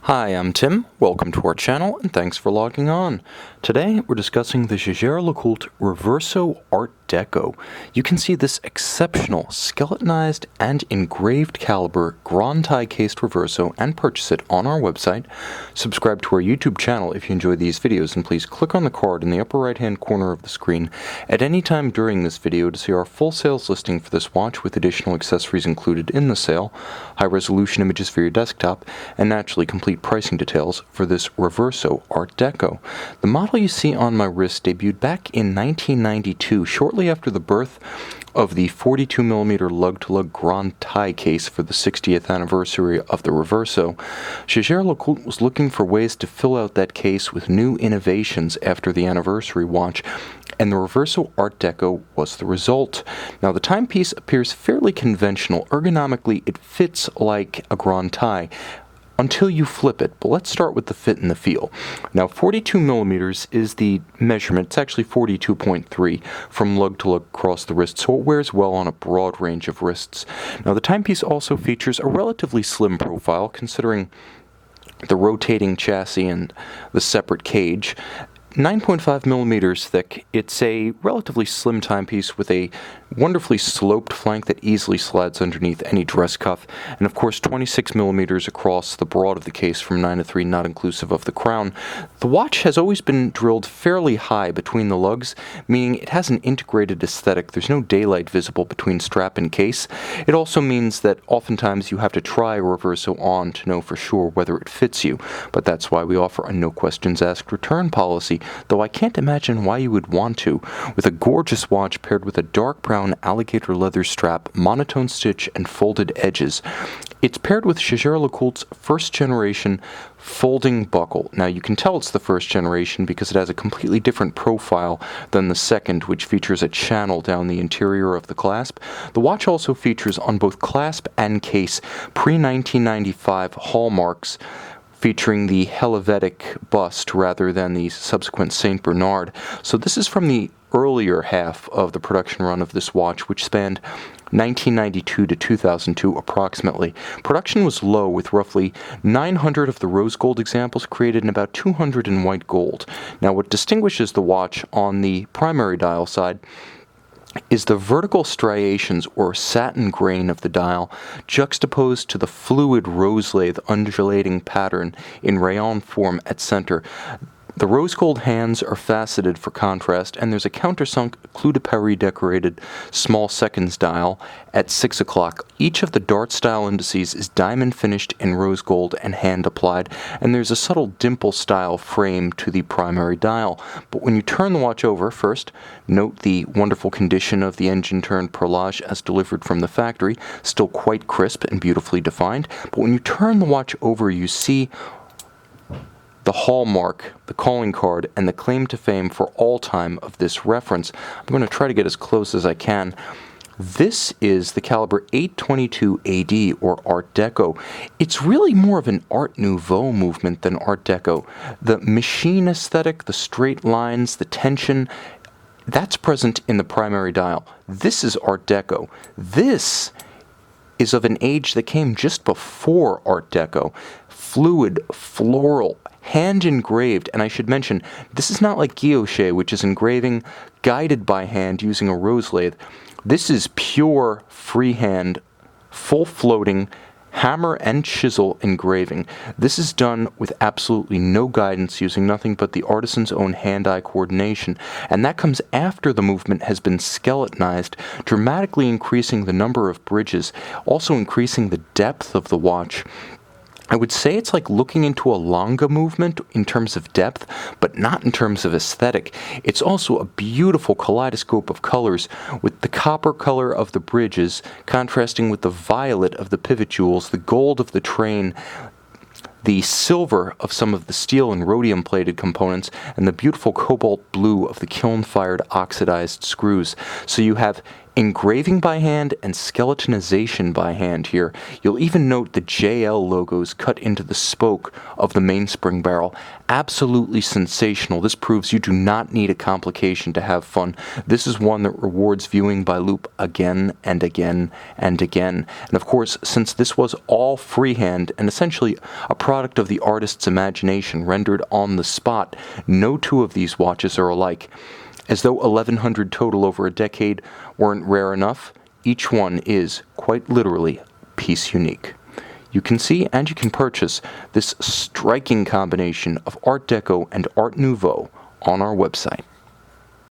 Hi, I'm Tim. Welcome to our channel, and thanks for logging on. Today, we're discussing the Jaeger-LeCoultre Reverso Art Deco. You can see this exceptional skeletonized and engraved caliber Grand tie cased Reverso and purchase it on our website. Subscribe to our YouTube channel if you enjoy these videos, and please click on the card in the upper right-hand corner of the screen at any time during this video to see our full sales listing for this watch with additional accessories included in the sale, high-resolution images for your desktop, and naturally complete pricing details for this Reverso Art Deco. The model you see on my wrist debuted back in 1992, shortly after the birth of the 42mm lug-to-lug Grand tie case for the 60th anniversary of the Reverso. Jaeger-LeCoultre was looking for ways to fill out that case with new innovations after the anniversary watch, and the Reverso Art Deco was the result. Now, the timepiece appears fairly conventional. Ergonomically, it fits like a Grand tie until you flip it, but let's start with the fit and the feel. Now, 42mm is the measurement. It's actually 42.3 from lug to lug across the wrist, so it wears well on a broad range of wrists. Now, the timepiece also features a relatively slim profile, considering the rotating chassis and the separate cage. 9.5mm thick, it's a relatively slim timepiece with a wonderfully sloped flank that easily slides underneath any dress cuff, and of course 26mm across the broad of the case from 9 to 3, not inclusive of the crown. The watch has always been drilled fairly high between the lugs, meaning it has an integrated aesthetic. There's no daylight visible between strap and case. It also means that oftentimes you have to try a Reverso on to know for sure whether it fits you, but that's why we offer a no questions asked return policy, though I can't imagine why you would want to, with a gorgeous watch paired with a dark brown alligator leather strap, monotone stitch, and folded edges. It's paired with Jaeger-LeCoultre's first generation folding buckle. Now, you can tell it's the first generation because it has a completely different profile than the second, which features a channel down the interior of the clasp. The watch also features on both clasp and case pre-1995 hallmarks, featuring the Helvetic bust rather than the subsequent St. Bernard. So this is from the earlier half of the production run of this watch, which spanned 1992 to 2002 approximately. Production was low, with roughly 900 of the rose gold examples created and about 200 in white gold. Now, what distinguishes the watch on the primary dial side is the vertical striations or satin grain of the dial juxtaposed to the fluid rose lathe undulating pattern in rayon form at center. The rose gold hands are faceted for contrast, and there's a countersunk Clou de Paris decorated small seconds dial at 6 o'clock. Each of the dart style indices is diamond finished in rose gold and hand applied, and there's a subtle dimple style frame to the primary dial. But when you turn the watch over, first, note the wonderful condition of the engine turned perlage as delivered from the factory, still quite crisp and beautifully defined. But when you turn the watch over, you see the hallmark, the calling card, and the claim to fame for all time of this reference. I'm going to try to get as close as I can. This is the caliber 822 AD, or Art Deco. It's really more of an Art Nouveau movement than Art Deco. The machine aesthetic, the straight lines, the tension, that's present in the primary dial. This is Art Deco. This is of an age that came just before Art Deco. Fluid, floral, hand engraved, and I should mention, this is not like guilloche, which is engraving guided by hand using a rose lathe. This is pure freehand, full floating, hammer and chisel engraving. This is done with absolutely no guidance, using nothing but the artisan's own hand-eye coordination, and that comes after the movement has been skeletonized, dramatically increasing the number of bridges, also increasing the depth of the watch. I would say it's like looking into a longa movement in terms of depth, but not in terms of aesthetic. It's also a beautiful kaleidoscope of colors, with the copper color of the bridges contrasting with the violet of the pivot jewels, the gold of the train, the silver of some of the steel and rhodium-plated components, and the beautiful cobalt blue of the kiln-fired oxidized screws. So you have engraving by hand and skeletonization by hand here. You'll even note the JL logos cut into the spoke of the mainspring barrel. Absolutely sensational. This proves you do not need a complication to have fun. This is one that rewards viewing by loop again and again and again. And of course, since this was all freehand and essentially a product of the artist's imagination rendered on the spot, no two of these watches are alike. As though 1,100 total over a decade weren't rare enough, each one is, quite literally, piece unique. You can see and you can purchase this striking combination of Art Deco and Art Nouveau on our website.